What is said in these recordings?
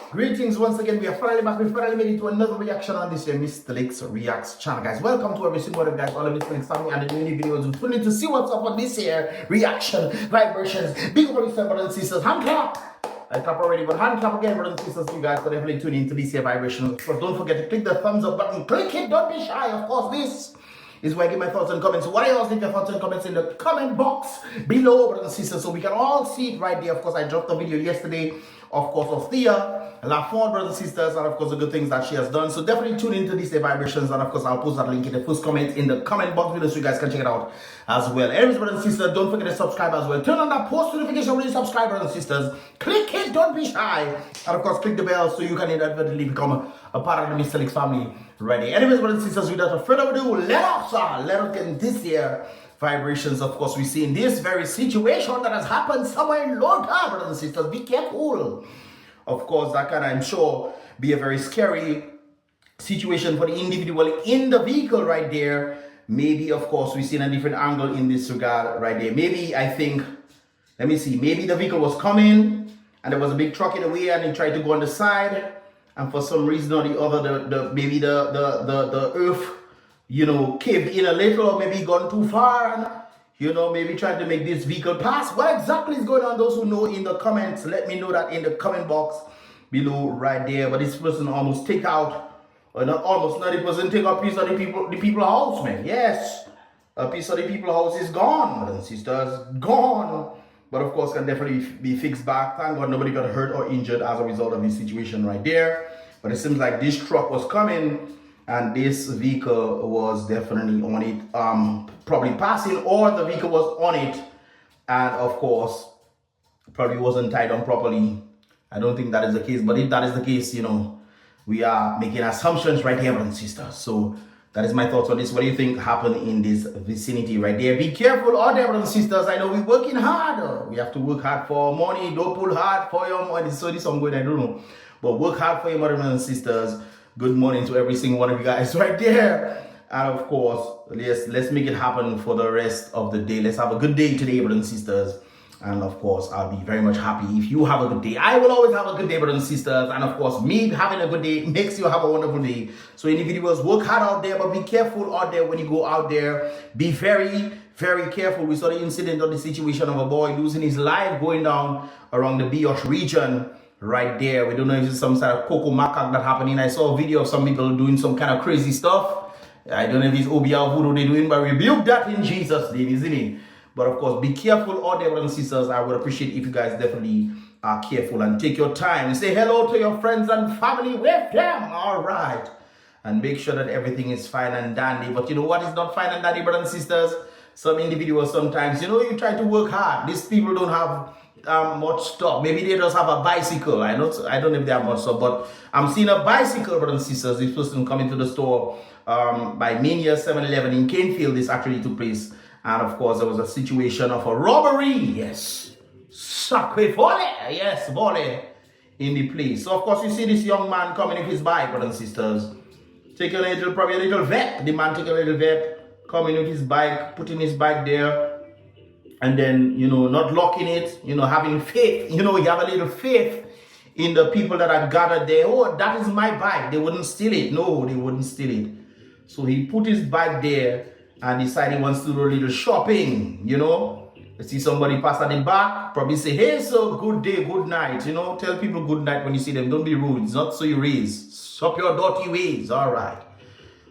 Greetings once again. We are finally back. We finally made it to another reaction on this Mystelics Reacts channel, guys. Welcome to every single one of you guys, all of Mystelics family, and the many videos. We're tuning to see what's up on this here reaction vibrations. Big up for yourself, brothers and sisters. Hand clap. I clap already, but hand clap again, brothers and sisters. You guys can definitely tune into this here vibrations. But don't forget to click the thumbs up button. Click it. Don't be shy. Of course, this is where I give my thoughts and comments. So what I always leave your thoughts and comments in the comment box below, brothers and sisters, so we can all see it right there. Of course, I dropped a video yesterday, of course, of Thea Lafont, brothers and sisters, and of course the good things that she has done. So definitely tune into these vibrations, and of course I'll post that link in the first comment in the comment box below so you guys can check it out as well. Anyways, brothers and sisters, don't forget to subscribe as well. Turn on that post notification when you subscribe, brothers and sisters. Click it, don't be shy, and of course click the bell so you can inadvertently become a part of the Mystelics family ready. Anyways, brothers and sisters, without further ado, let us get in this here vibrations. Of course, we see in this very situation that has happened somewhere in Lorca, brothers and sisters. Be careful. Of course, that can, I'm sure, be a very scary situation for the individual in the vehicle right there. Maybe, of course, we see in a different angle in this regard right there. Maybe, I think, let me see, maybe the vehicle was coming and there was a big truck in the way and he tried to go on the side, and for some reason or the other, maybe the earth, you know, caved in a little, or maybe gone too far, and, you know, maybe trying to make this vehicle pass. What exactly is going on? Those who know in the comments, let me know that in the comment box below right there. But this person almost take out, or not almost, not the person take out a piece of the people house, man. Yes, a piece of the people house is gone, brothers and sisters, gone. But of course, can definitely be fixed back. Thank God nobody got hurt or injured as a result of this situation right there. But it seems like this truck was coming, and this vehicle was definitely on it, probably passing, or the vehicle was on it, and of course, probably wasn't tied on properly. I don't think that is the case, but if that is the case, you know, we are making assumptions right here, brothers and sisters. So that is my thoughts on this. What do you think happened in this vicinity right there? Be careful out there, brothers and sisters. I know we're working hard. We have to work hard for money. Don't pull hard for your money. So this I'm going, I don't know. But work hard for your brothers and sisters. Good morning to every single one of you guys right there. And of course, let's make it happen for the rest of the day. Let's have a good day today, brothers and sisters. And of course, I'll be very much happy if you have a good day. I will always have a good day, brothers and sisters. And of course, me having a good day makes you have a wonderful day. So individuals, work hard out there, but be careful out there when you go out there. Be very, very careful. We saw the incident or the situation of a boy losing his life going down around the Biosh region right there. We don't know if it's some sort of cocoa macaque that happening. I saw a video of some people doing some kind of crazy stuff. I don't know if it's Obia or Voodoo they're doing, but rebuke that in Jesus' name, isn't it? But of course, be careful out there, brothers and sisters. I would appreciate if you guys definitely are careful and take your time and say hello to your friends and family with them. All right. And make sure that everything is fine and dandy. But you know what is not fine and dandy, brothers and sisters? Some individuals sometimes, you know, you try to work hard. These people don't have much stuff. Maybe they just have a bicycle. I don't know if they have much stuff, but I'm seeing a bicycle, brothers and sisters. This person coming to the store by Mania 7-Eleven in CANEFIELD. This actually took place, and of course there was a situation of a robbery. Yes, sacre volley. Yes, volley in the place. So of course you see this young man coming with his bike, brothers and sisters. Take a little, probably a little vape. The man take a little vape, coming with his bike, putting his bike there. And then, you know, not locking it, you know, having faith, you know, you have a little faith in the people that are gathered there. Oh, that is my bike. They wouldn't steal it. No, they wouldn't steal it. So he put his bike there and decided he wants to do a little shopping, you know. You see somebody pass at the back, probably say, hey, so good day, good night. You know, tell people good night when you see them. Don't be rude. It's not so you raise. Stop your dirty ways. All right.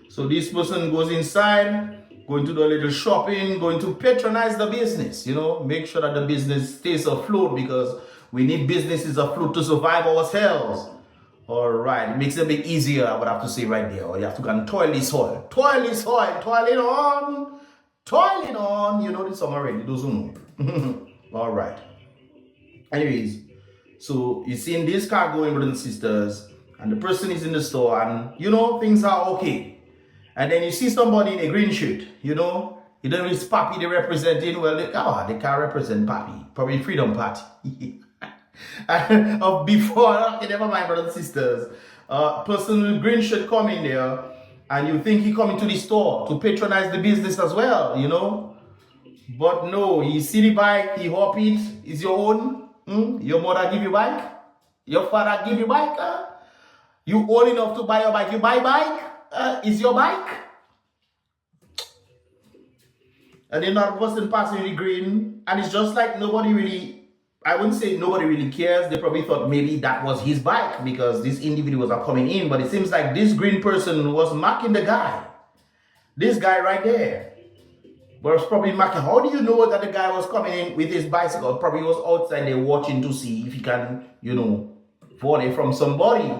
So this person goes inside, going to do a little shopping, going to patronize the business, you know, make sure that the business stays afloat, because we need businesses afloat to survive ourselves. All right, it makes it a bit easier, I would have to say right there. Or you have to go and toil this oil. Toil this oil, toiling on. You know this song already, those who know. All right. Anyways, so you see in this car going, brothers and sisters, and the person is in the store, and you know, things are okay. And then you see somebody in a green shirt, you know, you don't know it's Papi they representing. Well, they can't represent Papi, probably Freedom Party. Before, okay, never mind, brothers and sisters. Person with green shirt coming there, and you think he coming to the store to patronize the business as well, you know. But no, he see the bike, he hop it, it's your own. Your mother give you bike? Your father give you bike? You old enough to buy your bike? You buy bike? Is your bike? And then another person passing the green, and it's just like nobody really, I wouldn't say nobody really cares. They probably thought maybe that was his bike because these individuals are coming in, but it seems like this green person was marking the guy. This guy right there was probably marking. How do you know that the guy was coming in with his bicycle? Probably was outside there watching to see if he can, you know, volley from somebody.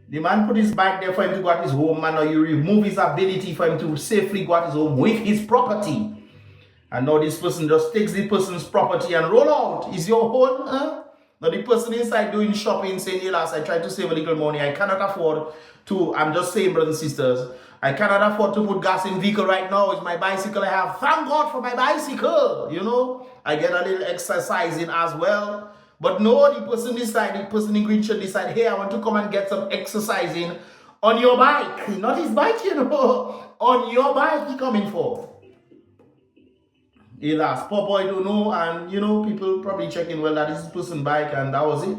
The man put his bike there for him to go at his home, man, or you remove his ability for him to safely go at his home with his property. And now this person just takes the person's property and roll out. Is your own? Now the person inside doing shopping saying, "Yes, I tried to save a little money. I cannot afford to," I'm just saying, brothers and sisters, "I cannot afford to put gas in vehicle right now. It's my bicycle I have. Thank God for my bicycle. You know, I get a little exercise in as well." But no, the person in green shirt decide, "Hey, I want to come and get some exercising on your bike." Not his bike, you know. On your bike he coming for. He asked, "Poor boy don't know," and you know, people probably checking, well, that is his person's bike, and that was it.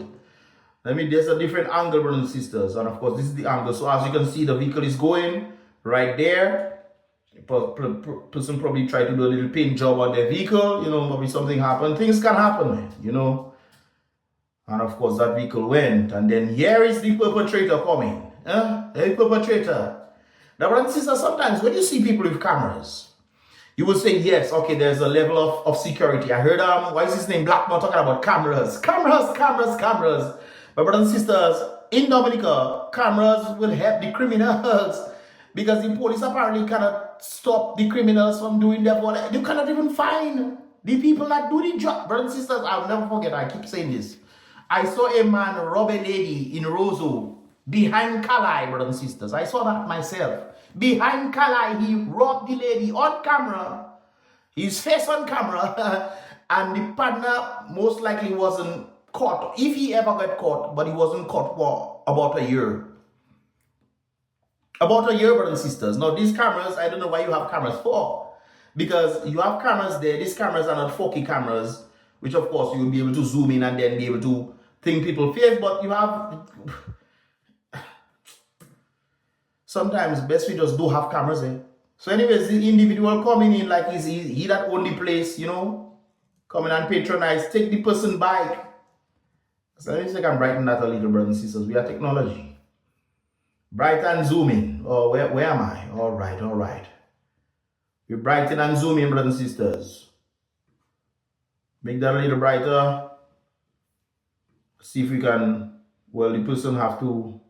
I mean, there's a different angle, brothers and sisters, and of course, this is the angle. So as you can see, the vehicle is going right there. Person probably tried to do a little paint job on their vehicle, you know, maybe something happened. Things can happen, you know. And of course, that vehicle went, and then here is the perpetrator coming. The perpetrator. Now, brothers and sisters, sometimes when you see people with cameras, you will say, yes, okay, there's a level of security. I heard, what is his name, Blackmore, talking about cameras. Cameras. But brothers and sisters, in Dominica, cameras will help the criminals because the police apparently cannot stop the criminals from doing their work. You cannot even find the people that do the job. Brothers and sisters, I'll never forget, I keep saying this. I saw a man rob a lady in Roseau behind Calais, brothers and sisters. I saw that myself. Behind Calais, he robbed the lady on camera, his face on camera, and the partner most likely wasn't caught, if he ever got caught, but he wasn't caught for about a year. About a year, brothers and sisters. Now, these cameras, I don't know why you have cameras for, because you have cameras there. These cameras are not 4K cameras, which of course you will be able to zoom in and then be able to think people's face, but you have... Sometimes best we just do have cameras, eh? So anyways, the individual coming in like he that own the place, you know, coming and patronize, take the person bike. So let me see if I can brighten that a little, brothers and sisters. We are technology. Brighten and zoom in. Oh, where am I? All right. We brighten and zoom in, brothers and sisters. Make that a little brighter. See if we can, well, the person have to,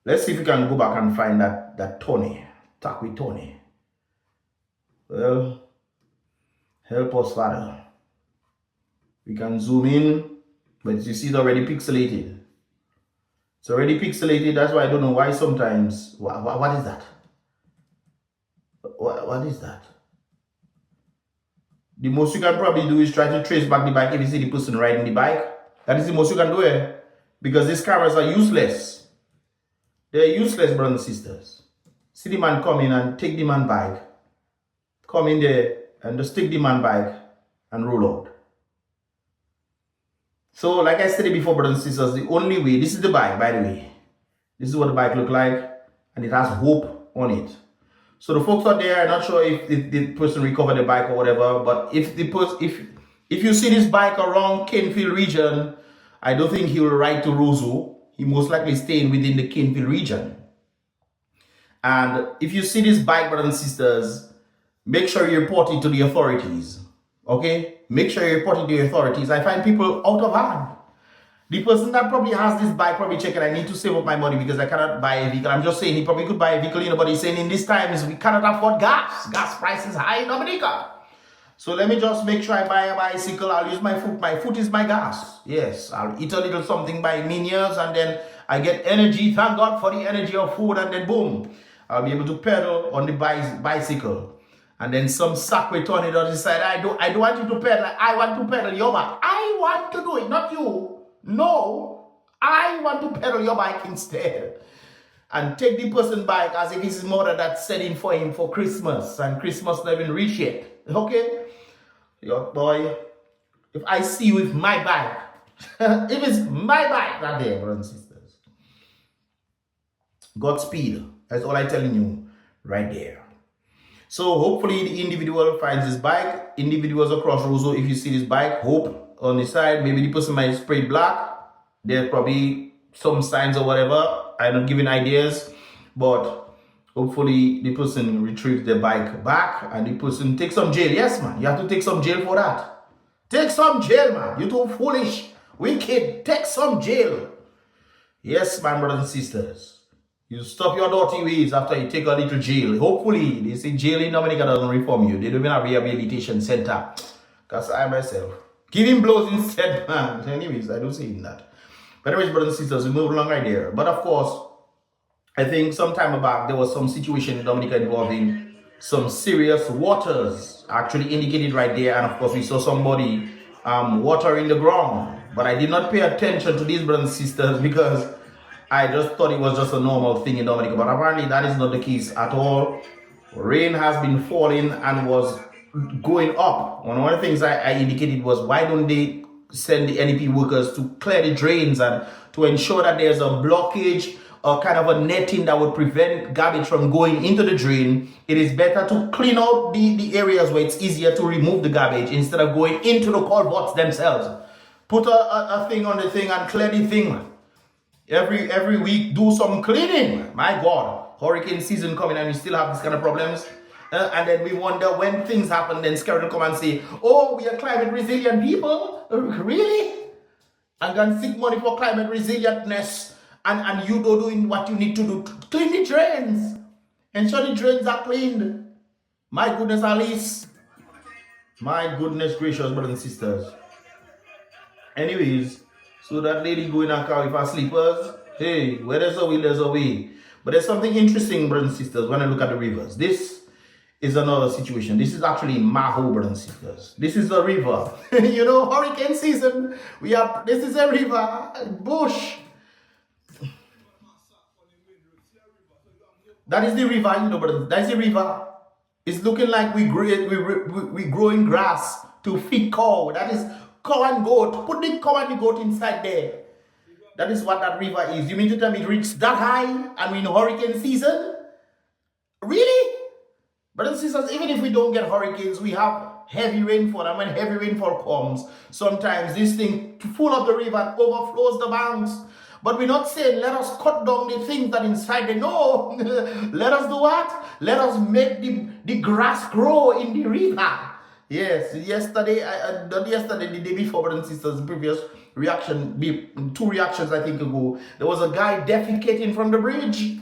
let's see if we can go back and find that Tony. Talk with Tony. Well, help us, Father. We can zoom in, but you see it's already pixelated. It's already pixelated. That's why I don't know why sometimes. What is that? What is that? The most you can probably do is try to trace back the bike if you see the person riding the bike. That is the most you can do, eh? Because these cameras are useless. They're useless, brothers and sisters. See the man come in and take the man bike. Come in there and just take the man bike and roll out. So, like I said before, brothers and sisters, the only way, this is the bike, by the way. This is what the bike looks like, and it has hope on it. So the folks out there are not sure if the person recovered the bike or whatever, but if you see this bike around CANEFIELD region, I don't think he will ride to Roseau. He most likely staying within the CANEFIELD region. And if you see this bike, brothers and sisters, make sure you report it to the authorities. Okay? Make sure you report it to the authorities. I find people out of hand. The person that probably has this bike probably checking, I need to save up my money because I cannot buy a vehicle. I'm just saying he probably could buy a vehicle, you know, but he's saying in this times we cannot afford gas. Gas prices high in Dominica. So let me just make sure I buy a bicycle. I'll use my foot. My foot is my gas. Yes, I'll eat a little something by minions and then I get energy. Thank God for the energy of food, and then boom, I'll be able to pedal on the bicycle. And then some sack will turn it on the side. I don't want you to pedal. I want to pedal your bike. I want to do it, not you. No, I want to pedal your bike instead. And take the person's bike as if his mother that's setting for him for Christmas. And Christmas not even reached yet. Okay? Your boy, if I see you with my bike, If it's my bike that day, brothers and sisters. Godspeed. That's all I'm telling you right there. So hopefully the individual finds his bike. Individuals across Roseau, if you see this bike, hope on the side, maybe the person might spray black. There's probably some signs or whatever. I'm not giving ideas, but hopefully the person retrieves their bike back and the person takes some jail. Yes, man, you have to take some jail for that. Take some jail, man. You're too foolish, wicked. Take some jail. Yes, my brothers and sisters. You stop your dirty ways after you take a little jail. Hopefully, they say jail in Dominica doesn't reform you. They don't even have a rehabilitation center. Because I myself, giving blows instead, man. Anyways, I don't say that. But anyways, brothers and sisters, we move along right there. But of course, I think some time back, there was some situation in Dominica involving some serious waters actually indicated right there. And of course, we saw somebody watering the ground. But I did not pay attention to these brothers and sisters because I just thought it was just a normal thing in Dominica, but apparently that is not the case at all. Rain has been falling and was going up. One of the things I indicated was, why don't they send the NEP workers to clear the drains and to ensure that there's a blockage or kind of a netting that would prevent garbage from going into the drain. It is better to clean out the areas where it's easier to remove the garbage instead of going into the culverts themselves. Put a thing on the thing and clear the thing. Every week, do some cleaning. My God, hurricane season coming and we still have this kind of problems. And then we wonder when things happen, then Scary will come and say, oh, we are climate resilient people? Really? And can seek money for climate resilientness. And you don't doing what you need to do. Clean the drains. Ensure the drains are cleaned. My goodness, Alice. My goodness gracious, brothers and sisters. Anyways, so that lady going and car with her slippers, hey, where there's a will, there's a way. But there's something interesting, brothers and sisters, when I look at the rivers. This is another situation. This is actually Maho, brothers and sisters. This is a river. You know, hurricane season, this is a river, bush. That is the river, you know, brothers. That is the river. It's looking like we growing grass to feed cow. That is cow and goat. Put the cow and the goat inside there. That is what that river is. You mean to tell me it reached that high and we're in hurricane season? Really? Brothers and sisters, even if we don't get hurricanes, we have heavy rainfall. And when heavy rainfall comes, sometimes this thing full of the river overflows the banks. But we're not saying let us cut down the things that inside the no. Let us do what? Let us make the grass grow in the river. Yes, yesterday, not yesterday, the day before, brothers and sisters, the previous reaction, 2 reactions I think ago, there was a guy defecating from the bridge.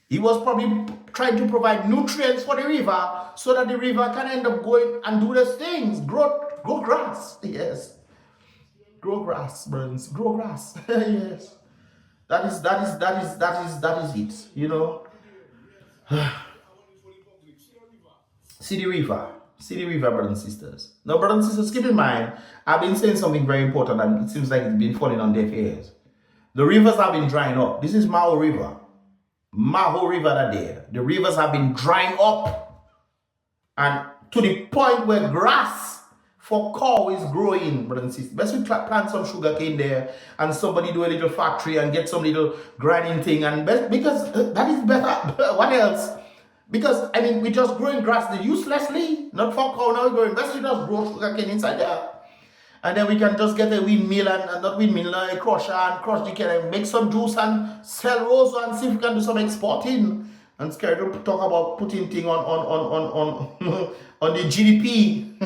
He was probably trying to provide nutrients for the river so that the river can end up going and do those things. Grow grass. Yes. Grow grass, brothers. Grow grass. Yes. That is it. You know. See the river. See the river, brothers and sisters. Now, brothers and sisters, keep in mind, I've been saying something very important and it seems like it's been falling on deaf ears. The rivers have been drying up. This is Maho River. Maho River that there. The rivers have been drying up. And to the point where grass for cow is growing, brothers and sisters. Best we plant some sugar cane there and somebody do a little factory and get some little grinding thing. And because that is better. What else? Because, I mean, we just growing grass uselessly, not for cow, now we're growing. Best we just grow sugar cane inside there. And then we can just get a windmill and not windmill, a crusher and crush the cane and make some juice and sell rose and see if we can do some exporting. And scared to talk about putting thing on the GDP.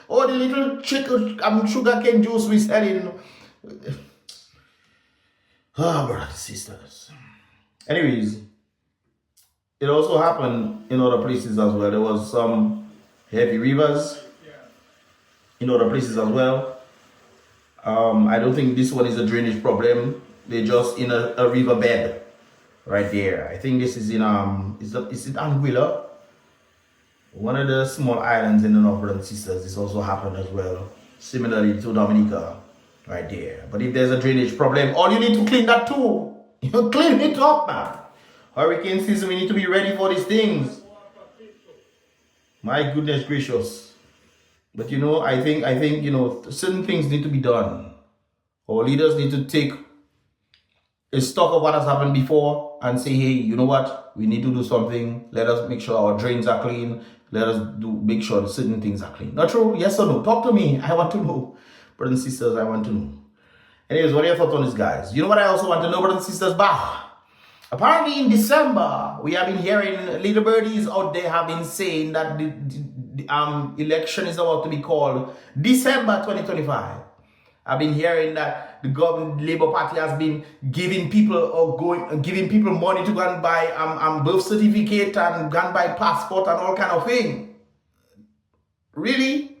Or the little sugar cane juice we selling. Brothers and sisters. Anyways. It also happened in other places as well. There was some heavy rivers in other places as well. I don't think this one is a drainage problem. They're just in a river bed right there. I think this is in is it Anguilla? One of the small islands in the North, brothers and sisters. This also happened as well. Similarly to Dominica right there. But if there's a drainage problem, all you need to clean that too. You clean it up, man. Hurricane season, we need to be ready for these things. My goodness gracious. But you know, I think, you know, certain things need to be done. Our leaders need to take a stock of what has happened before and say, hey, you know what? We need to do something. Let us make sure our drains are clean. Let us make sure certain things are clean. Not true? Yes or no? Talk to me. I want to know. Brothers and sisters, I want to know. Anyways, what are your thoughts on this, guys? You know what I also want to know, brothers and sisters? Bah! Apparently in December, we have been hearing little birdies out there have been saying that the election is about to be called December 2025. I've been hearing that the government Labour Party has been giving people money to go and buy birth certificate and go and buy passport and all kind of thing. Really?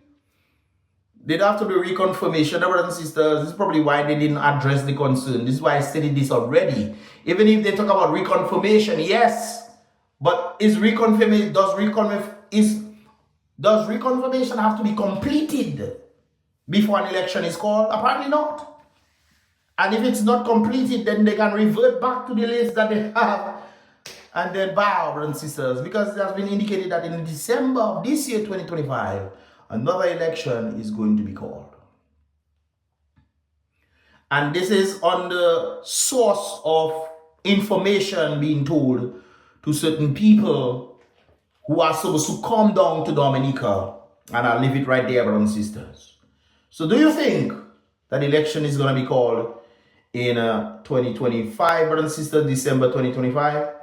There'd have to be reconfirmation, brothers and sisters. This is probably why they didn't address the concern. This is why I stated this already. Even if they talk about reconfirmation, yes. But does reconfirmation have to be completed before an election is called? Apparently not. And if it's not completed, then they can revert back to the list that they have and then bow, brothers and sisters, because it has been indicated that in December of this year, 2025, another election is going to be called. And this is on the source of information being told to certain people who are supposed to come down to Dominica. And I'll leave it right there, brothers and sisters. So do you think that election is going to be called in 2025, brothers and sisters, December 2025?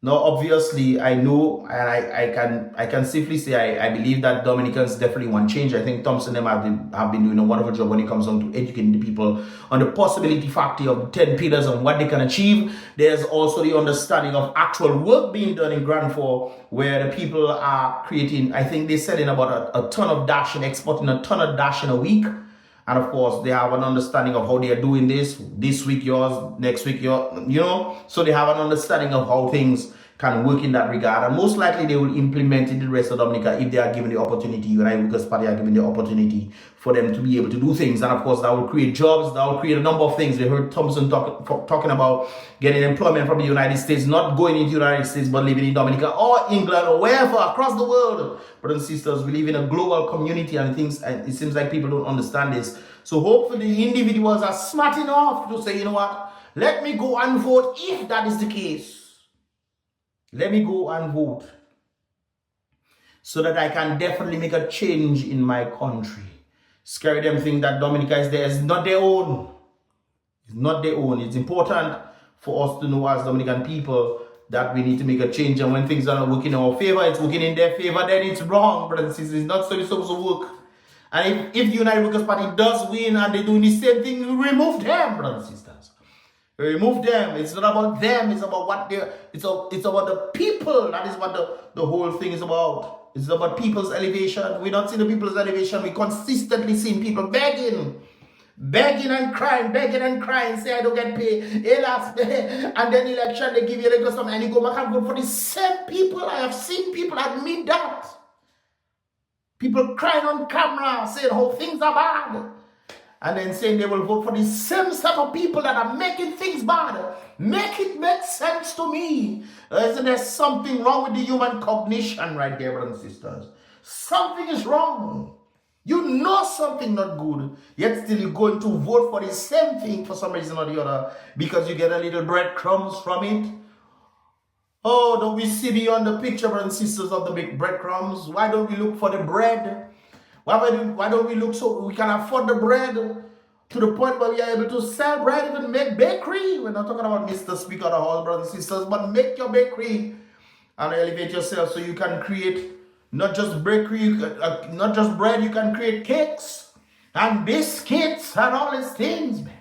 No, obviously, I know, and I can safely say I believe that Dominicans definitely want change. I think Thompson and them have been doing a wonderful job when it comes down to educating the people on the possibility factor of the 10 pillars and what they can achieve. There's also the understanding of actual work being done in Grand 4, where the people are creating, I think they're selling about a ton of dash and exporting a ton of dash in a week. And of course, they have an understanding of how they are doing this week yours, next week yours, so they have an understanding of how things can work in that regard. And most likely they will implement it in the rest of Dominica if they are given the opportunity. United Workers Party are given the opportunity for them to be able to do things. And of course, that will create jobs, that will create a number of things. They heard Thompson talking about getting employment from the United States, not going into the United States, but living in Dominica or England or wherever across the world. Brothers and sisters, we live in a global community and it seems like people don't understand this. So hopefully the individuals are smart enough to say, you know what, let me go and vote if that is the case. Let me go and vote so that I can definitely make a change in my country. Scary them think that Dominica is there. It's not their own. It's not their own. It's important for us to know as Dominican people that we need to make a change. And when things are not working in our favor, it's working in their favor, then it's wrong, brothers and sisters. It's not so it's supposed to work. And if the United Workers Party does win and they're doing the same thing, we remove them, brothers and sisters. Remove them. It's not about them. It's about what they're. It's about the people. That is what the whole thing is about. It's about people's elevation. We're not seeing the people's elevation. We consistently seeing people begging and crying. Say I don't get paid. And then election they give you a some and you go back and vote for the same people. I have seen people admit that. People crying on camera saying how things are bad. And then saying they will vote for the same set of people that are making things bad. Make it make sense to me. Isn't there something wrong with the human cognition right there, brothers and sisters? Something is wrong. You know something not good, yet still you're going to vote for the same thing for some reason or the other because you get a little breadcrumbs from it. Oh, don't we see beyond the picture, brothers and sisters, of the big breadcrumbs? Why don't we look for the bread? Why don't we look so we can afford the bread to the point where we are able to sell bread, even make bakery? We're not talking about Mr. Speaker of the House, brothers and sisters, but make your bakery and elevate yourself so you can create not just bakery, not just bread, you can create cakes and biscuits and all these things, man.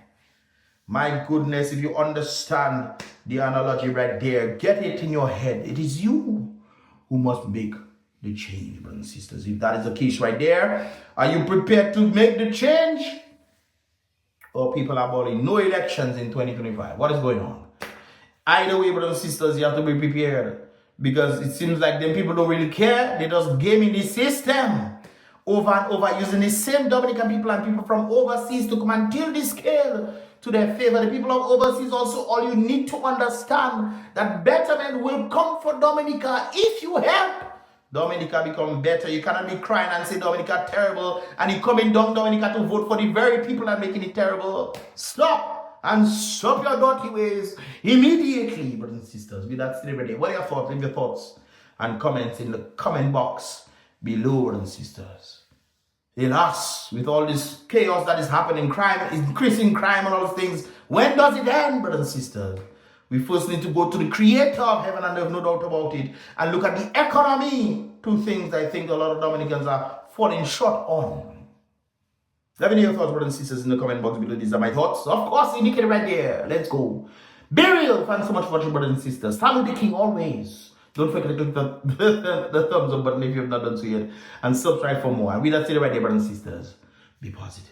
My goodness, if you understand the analogy right there, get it in your head. It is you who must make the change, brothers and sisters. If that is the case right there, are you prepared to make the change? Or people are balling no elections in 2025. What is going on? Either way, brothers and sisters, you have to be prepared. Because it seems like them people don't really care. They just gaming the system over and over, using the same Dominican people and people from overseas to come and tilt the scale to their favor. The people of overseas also, all you need to understand that betterment will come for Dominica if you help Dominica become better. You cannot be crying and say Dominica terrible and you coming down Dominica to vote for the very people that are making it terrible. Stop and stop your dirty ways immediately, brothers and sisters. With that said, what are your thoughts? Leave your thoughts and comments in the comment box below, brothers and sisters. Alas, with all this chaos that is happening, crime, increasing crime and all those things, when does it end, brothers and sisters? We first need to go to the creator of heaven and earth, no doubt about it, and look at the economy. Two things I think a lot of Dominicans are falling short on. Let me know your thoughts, brothers and sisters, in the comment box below. These are my thoughts. Of course, indicate right there. Let's go. Be real. Thanks so much for watching, brothers and sisters. Salute the king always. Don't forget to click the thumbs up button if you have not done so yet. And subscribe for more. And with that said right there, brothers and sisters, be positive.